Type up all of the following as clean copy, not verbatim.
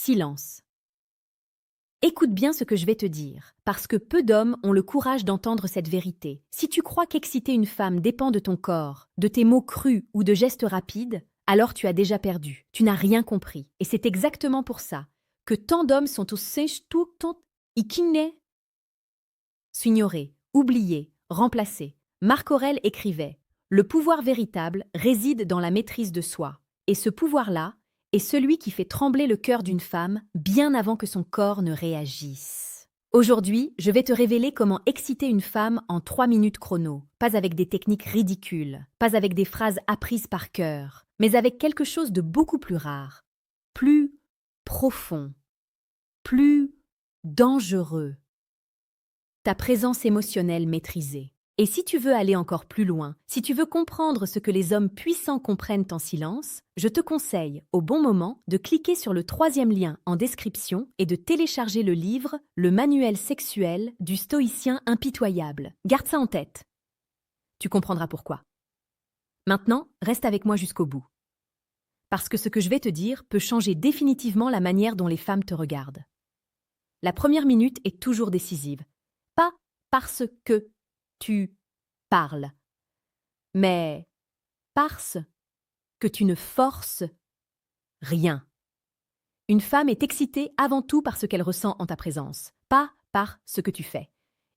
Silence. Écoute bien ce que je vais te dire, parce que peu d'hommes ont le courage d'entendre cette vérité. Si tu crois qu'exciter une femme dépend de ton corps, de tes mots crus ou de gestes rapides, alors tu as déjà perdu. Tu n'as rien compris. Et c'est exactement pour ça que tant d'hommes sont au sèche tout ikine, s'ignorer, oublier, remplacer. Marc Aurèle écrivait: le pouvoir véritable réside dans la maîtrise de soi. Et ce pouvoir-là est celui qui fait trembler le cœur d'une femme bien avant que son corps ne réagisse. Aujourd'hui, je vais te révéler comment exciter une femme en 3 minutes chrono, pas avec des techniques ridicules, pas avec des phrases apprises par cœur, mais avec quelque chose de beaucoup plus rare, plus profond, plus dangereux. Ta présence émotionnelle maîtrisée. Et si tu veux aller encore plus loin, si tu veux comprendre ce que les hommes puissants comprennent en silence, je te conseille, au bon moment, de cliquer sur le 3e lien en description et de télécharger le livre « Le manuel sexuel du stoïcien impitoyable ». Garde ça en tête. Tu comprendras pourquoi. Maintenant, reste avec moi jusqu'au bout. Parce que ce que je vais te dire peut changer définitivement la manière dont les femmes te regardent. La première minute est toujours décisive. Pas parce que tu parles, mais parce que tu ne forces rien. Une femme est excitée avant tout par ce qu'elle ressent en ta présence, pas par ce que tu fais.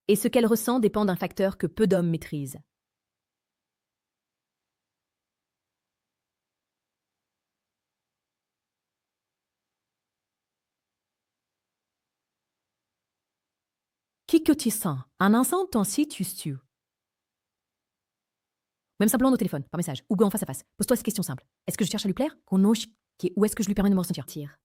Et ce qu'elle ressent dépend d'un facteur que peu d'hommes maîtrisent. Qui que tu sens? Un instant, ton si tu stues. Même simplement au téléphone, par message, ou en face à face. Pose-toi cette question simple. Est-ce que je cherche à lui plaire? Ou est-ce que je lui permets de me ressentir?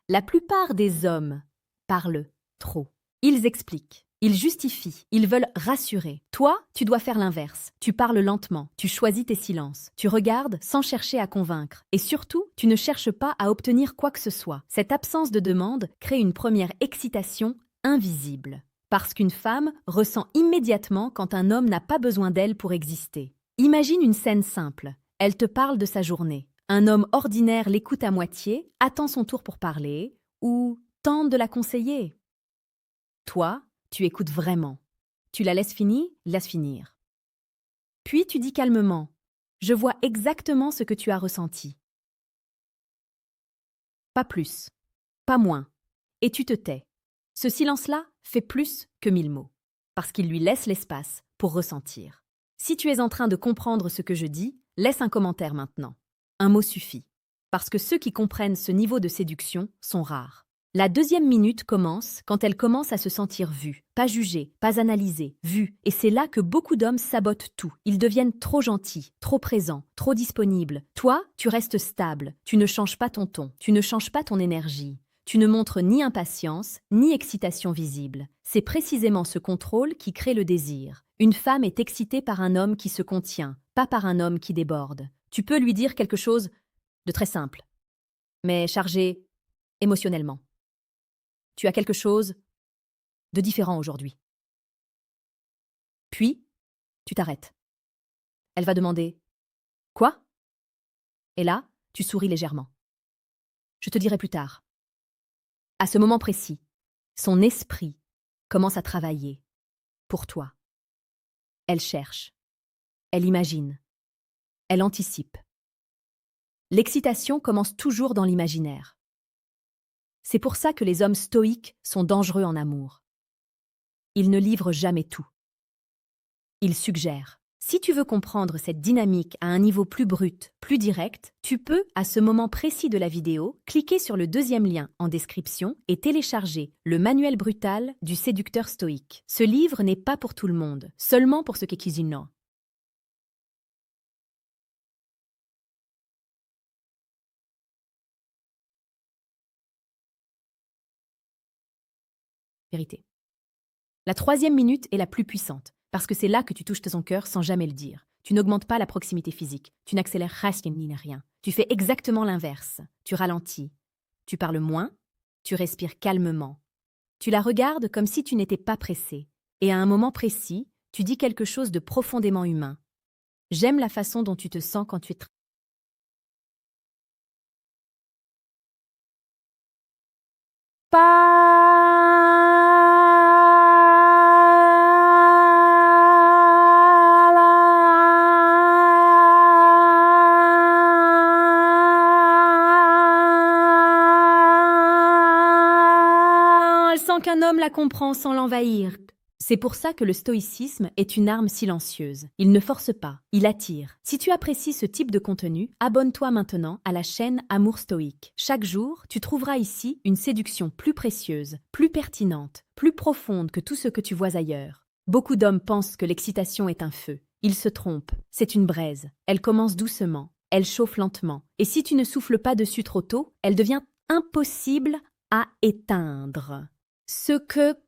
La plupart des hommes parlent trop. Ils expliquent, ils justifient, ils veulent rassurer. Toi, tu dois faire l'inverse. Tu parles lentement, tu choisis tes silences, tu regardes sans chercher à convaincre. Et surtout, tu ne cherches pas à obtenir quoi que ce soit. Cette absence de demande crée une première excitation invisible. Parce qu'une femme ressent immédiatement quand un homme n'a pas besoin d'elle pour exister. Imagine une scène simple. Elle te parle de sa journée. Un homme ordinaire l'écoute à moitié, attend son tour pour parler, ou tente de la conseiller. Toi, tu écoutes vraiment. Tu la laisses finir. Puis tu dis calmement: je vois exactement ce que tu as ressenti. Pas plus, pas moins. Et tu te tais. Ce silence-là fait plus que 1000 mots, parce qu'il lui laisse l'espace pour ressentir. Si tu es en train de comprendre ce que je dis, laisse un commentaire maintenant. Un mot suffit, parce que ceux qui comprennent ce niveau de séduction sont rares. La 2e minute commence quand elle commence à se sentir vue, pas jugée, pas analysée, vue. Et c'est là que beaucoup d'hommes sabotent tout. Ils deviennent trop gentils, trop présents, trop disponibles. Toi, tu restes stable, tu ne changes pas ton ton, tu ne changes pas ton énergie. Tu ne montres ni impatience, ni excitation visible. C'est précisément ce contrôle qui crée le désir. Une femme est excitée par un homme qui se contient, pas par un homme qui déborde. Tu peux lui dire quelque chose de très simple, mais chargé émotionnellement. Tu as quelque chose de différent aujourd'hui. Puis, tu t'arrêtes. Elle va demander: quoi? Et là, tu souris légèrement. Je te dirai plus tard. À ce moment précis, son esprit commence à travailler pour toi. Elle cherche, elle imagine, elle anticipe. L'excitation commence toujours dans l'imaginaire. C'est pour ça que les hommes stoïques sont dangereux en amour. Ils ne livrent jamais tout. Ils suggèrent. Si tu veux comprendre cette dynamique à un niveau plus brut, plus direct, tu peux, à ce moment précis de la vidéo, cliquer sur le 2e lien en description et télécharger le manuel brutal du séducteur stoïque. Ce livre n'est pas pour tout le monde, seulement pour ceux qui cuisinent. Vérité. La 3e minute est la plus puissante, parce que c'est là que tu touches ton cœur sans jamais le dire. Tu n'augmentes pas la proximité physique, tu n'accélères rien. Tu fais exactement l'inverse. Tu ralentis, tu parles moins, tu respires calmement. Tu la regardes comme si tu n'étais pas pressé. Et à un moment précis, tu dis quelque chose de profondément humain. J'aime la façon dont tu te sens quand tu es Elle sent qu'un homme la comprend sans l'envahir. C'est pour ça que le stoïcisme est une arme silencieuse. Il ne force pas, il attire. Si tu apprécies ce type de contenu, abonne-toi maintenant à la chaîne Amour Stoïque. Chaque jour, tu trouveras ici une séduction plus précieuse, plus pertinente, plus profonde que tout ce que tu vois ailleurs. Beaucoup d'hommes pensent que l'excitation est un feu. Ils se trompent, c'est une braise. Elle commence doucement, elle chauffe lentement. Et si tu ne souffles pas dessus trop tôt, elle devient impossible à éteindre. Ce que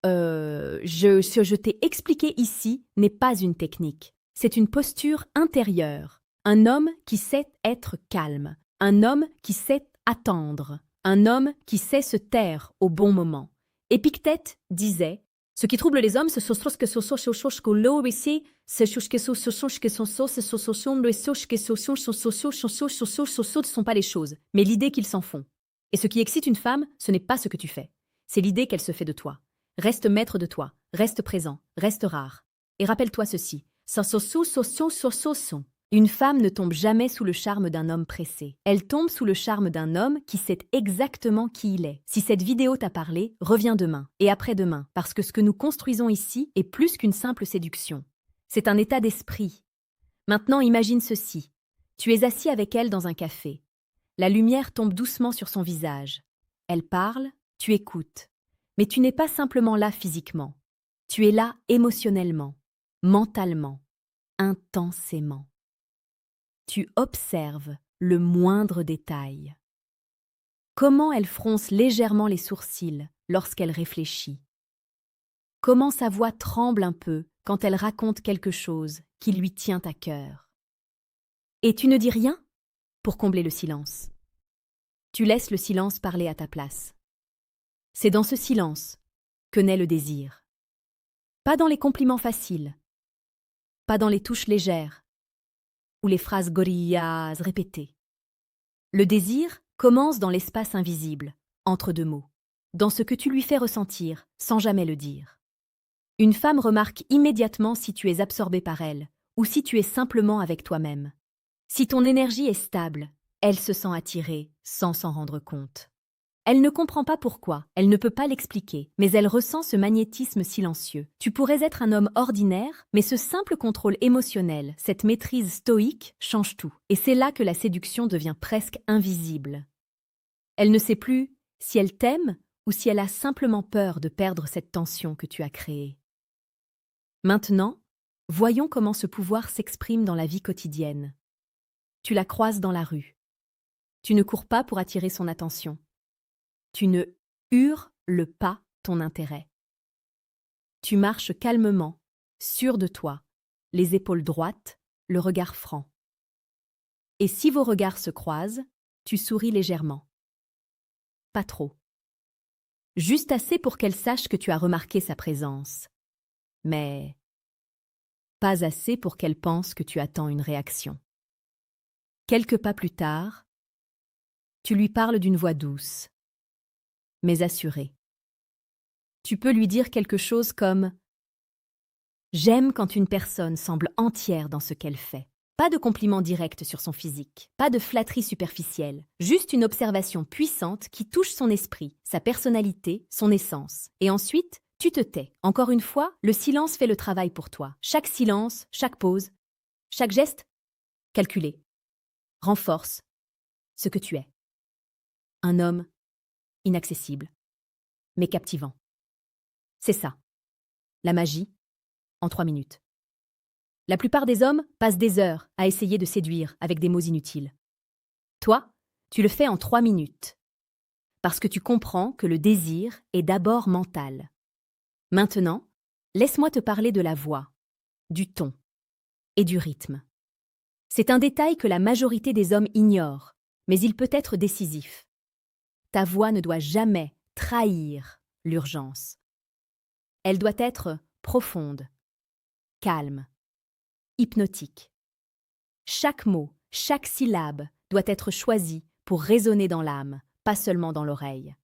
je t'ai expliqué ici n'est pas une technique. C'est une posture intérieure. Un homme qui sait être calme. Un homme qui sait attendre. Un homme qui sait se taire au bon moment. Épictète disait « Ce qui trouble les hommes, ce sont ce que ce sont ce que l'eau ici, ce que ce sont ce que sont ce sont le ce que ce ne sont pas les choses, mais l'idée qu'ils s'en font. Et ce qui excite une femme, ce n'est pas ce que tu fais. C'est l'idée qu'elle se fait de toi. Reste maître de toi, reste présent, reste rare. Et rappelle-toi ceci. Une femme ne tombe jamais sous le charme d'un homme pressé. Elle tombe sous le charme d'un homme qui sait exactement qui il est. Si cette vidéo t'a parlé, reviens demain et après-demain, parce que ce que nous construisons ici est plus qu'une simple séduction. C'est un état d'esprit. Maintenant, imagine ceci. Tu es assis avec elle dans un café. La lumière tombe doucement sur son visage. Elle parle, tu écoutes. Mais tu n'es pas simplement là physiquement. Tu es là émotionnellement, mentalement, intensément. Tu observes le moindre détail. Comment elle fronce légèrement les sourcils lorsqu'elle réfléchit. Comment sa voix tremble un peu quand elle raconte quelque chose qui lui tient à cœur. Et tu ne dis rien pour combler le silence. Tu laisses le silence parler à ta place. C'est dans ce silence que naît le désir. Pas dans les compliments faciles, pas dans les touches légères ou les phrases gorillas répétées. Le désir commence dans l'espace invisible, entre deux mots, dans ce que tu lui fais ressentir sans jamais le dire. Une femme remarque immédiatement si tu es absorbé par elle ou si tu es simplement avec toi-même. Si ton énergie est stable, elle se sent attirée sans s'en rendre compte. Elle ne comprend pas pourquoi, elle ne peut pas l'expliquer, mais elle ressent ce magnétisme silencieux. Tu pourrais être un homme ordinaire, mais ce simple contrôle émotionnel, cette maîtrise stoïque, change tout. Et c'est là que la séduction devient presque invisible. Elle ne sait plus si elle t'aime ou si elle a simplement peur de perdre cette tension que tu as créée. Maintenant, voyons comment ce pouvoir s'exprime dans la vie quotidienne. Tu la croises dans la rue. Tu ne cours pas pour attirer son attention. Tu ne hurles pas ton intérêt. Tu marches calmement, sûr de toi, les épaules droites, le regard franc. Et si vos regards se croisent, tu souris légèrement. Pas trop. Juste assez pour qu'elle sache que tu as remarqué sa présence. Mais pas assez pour qu'elle pense que tu attends une réaction. Quelques pas plus tard, tu lui parles d'une voix douce, mais assurée. Tu peux lui dire quelque chose comme « J'aime quand une personne semble entière dans ce qu'elle fait ». Pas de compliment direct sur son physique, pas de flatterie superficielle, juste une observation puissante qui touche son esprit, sa personnalité, son essence. Et ensuite, tu te tais. Encore une fois, le silence fait le travail pour toi. Chaque silence, chaque pause, chaque geste, calculé, renforce ce que tu es. Un homme inaccessible, mais captivant. C'est ça, la magie, en 3 minutes. La plupart des hommes passent des heures à essayer de séduire avec des mots inutiles. Toi, tu le fais en 3 minutes, parce que tu comprends que le désir est d'abord mental. Maintenant, laisse-moi te parler de la voix, du ton et du rythme. C'est un détail que la majorité des hommes ignorent, mais il peut être décisif. Ta voix ne doit jamais trahir l'urgence. Elle doit être profonde, calme, hypnotique. Chaque mot, chaque syllabe doit être choisi pour résonner dans l'âme, pas seulement dans l'oreille.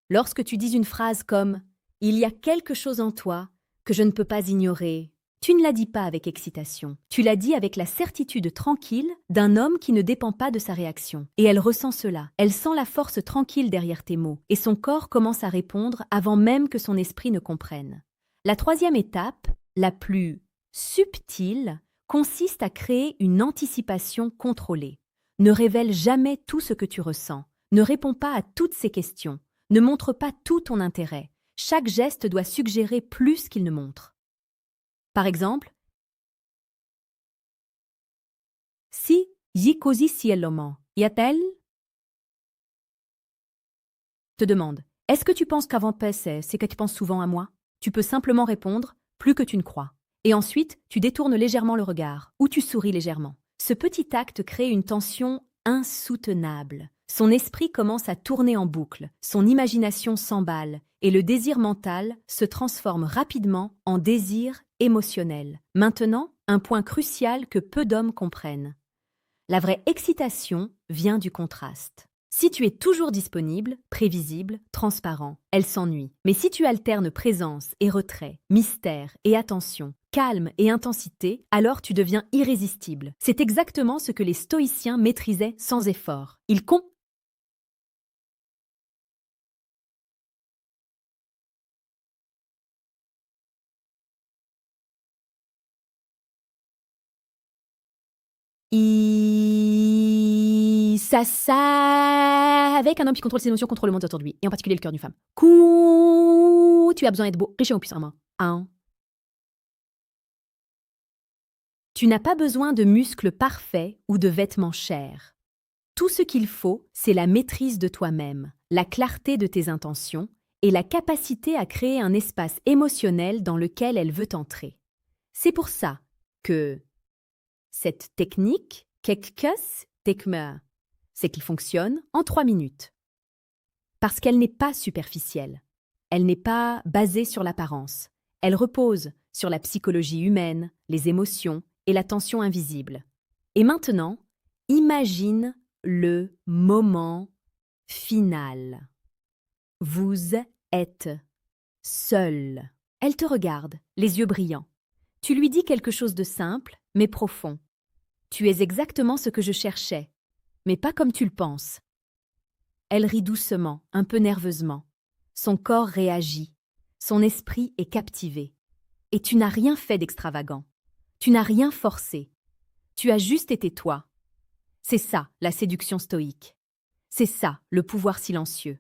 Lorsque tu dis une phrase comme « Il y a quelque chose en toi que je ne peux pas ignorer », tu ne la dis pas avec excitation. Tu la dis avec la certitude tranquille d'un homme qui ne dépend pas de sa réaction. Et elle ressent cela. Elle sent la force tranquille derrière tes mots. Et son corps commence à répondre avant même que son esprit ne comprenne. La troisième étape, la plus subtile, consiste à créer une anticipation contrôlée. Ne révèle jamais tout ce que tu ressens. Ne réponds pas à toutes ces questions. Ne montre pas tout ton intérêt. Chaque geste doit suggérer plus qu'il ne montre. Par exemple, si gli così ciellement, y a-t-elle? Te demande, est-ce que tu penses qu'avant c'est que tu penses souvent à moi? Tu peux simplement répondre, plus que tu ne crois. Et ensuite, tu détournes légèrement le regard, ou tu souris légèrement. Ce petit acte crée une tension insoutenable. Son esprit commence à tourner en boucle, son imagination s'emballe, et le désir mental se transforme rapidement en désir émotionnel. Maintenant, un point crucial que peu d'hommes comprennent. La vraie excitation vient du contraste. Si tu es toujours disponible, prévisible, transparent, elle s'ennuie. Mais si tu alternes présence et retrait, mystère et attention, calme et intensité, alors tu deviens irrésistible. C'est exactement ce que les stoïciens maîtrisaient sans effort. Ils ça avec un homme qui contrôle ses émotions, contrôle le monde autour de lui, et en particulier le cœur d'une femme. Tu as besoin d'être beau, riche et puissamment. Tu n'as pas besoin de muscles parfaits ou de vêtements chers. Tout ce qu'il faut, c'est la maîtrise de toi-même, la clarté de tes intentions et la capacité à créer un espace émotionnel dans lequel elle veut entrer. C'est pour ça que cette technique, c'est qu'il fonctionne en 3 minutes. Parce qu'elle n'est pas superficielle. Elle n'est pas basée sur l'apparence. Elle repose sur la psychologie humaine, les émotions et la tension invisible. Et maintenant, imagine le moment final. Vous êtes seul. Elle te regarde, les yeux brillants. Tu lui dis quelque chose de simple, mais profond. Tu es exactement ce que je cherchais, mais pas comme tu le penses. Elle rit doucement, un peu nerveusement. Son corps réagit. Son esprit est captivé. Et tu n'as rien fait d'extravagant. Tu n'as rien forcé. Tu as juste été toi. C'est ça, la séduction stoïque. C'est ça, le pouvoir silencieux.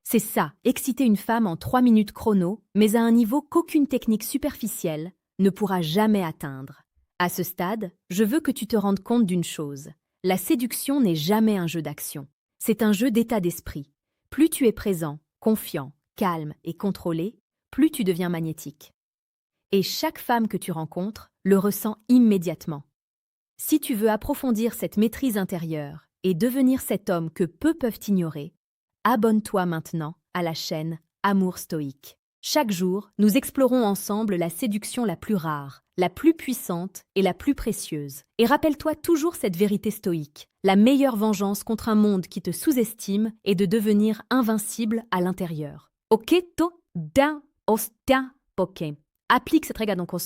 C'est ça, exciter une femme en 3 minutes chrono, mais à un niveau qu'aucune technique superficielle ne pourra jamais atteindre. À ce stade, je veux que tu te rendes compte d'une chose. La séduction n'est jamais un jeu d'action. C'est un jeu d'état d'esprit. Plus tu es présent, confiant, calme et contrôlé, plus tu deviens magnétique. Et chaque femme que tu rencontres le ressent immédiatement. Si tu veux approfondir cette maîtrise intérieure et devenir cet homme que peu peuvent ignorer, abonne-toi maintenant à la chaîne Amour Stoïque. Chaque jour, nous explorons ensemble la séduction la plus rare, la plus puissante et la plus précieuse. Et rappelle-toi toujours cette vérité stoïque. La meilleure vengeance contre un monde qui te sous-estime est de devenir invincible à l'intérieur. Ok, to, da, ostia, poke. Applique cette règle dans ton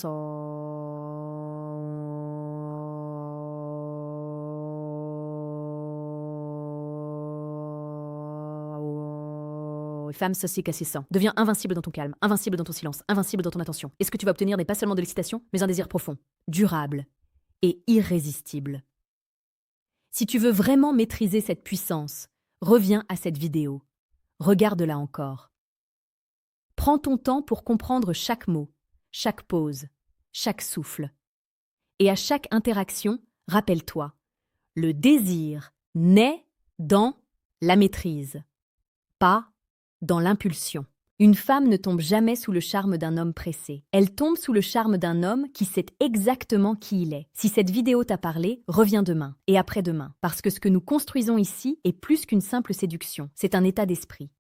femme, ceci, cassé sang. Deviens invincible dans ton calme, invincible dans ton silence, invincible dans ton attention. Et ce que tu vas obtenir n'est pas seulement de l'excitation, mais un désir profond, durable et irrésistible. Si tu veux vraiment maîtriser cette puissance, reviens à cette vidéo. Regarde-la encore. Prends ton temps pour comprendre chaque mot, chaque pause, chaque souffle. Et à chaque interaction, rappelle-toi, le désir naît dans la maîtrise, pas dans l'impulsion. Une femme ne tombe jamais sous le charme d'un homme pressé. Elle tombe sous le charme d'un homme qui sait exactement qui il est. Si cette vidéo t'a parlé, reviens demain et après-demain. Parce que ce que nous construisons ici est plus qu'une simple séduction. C'est un état d'esprit.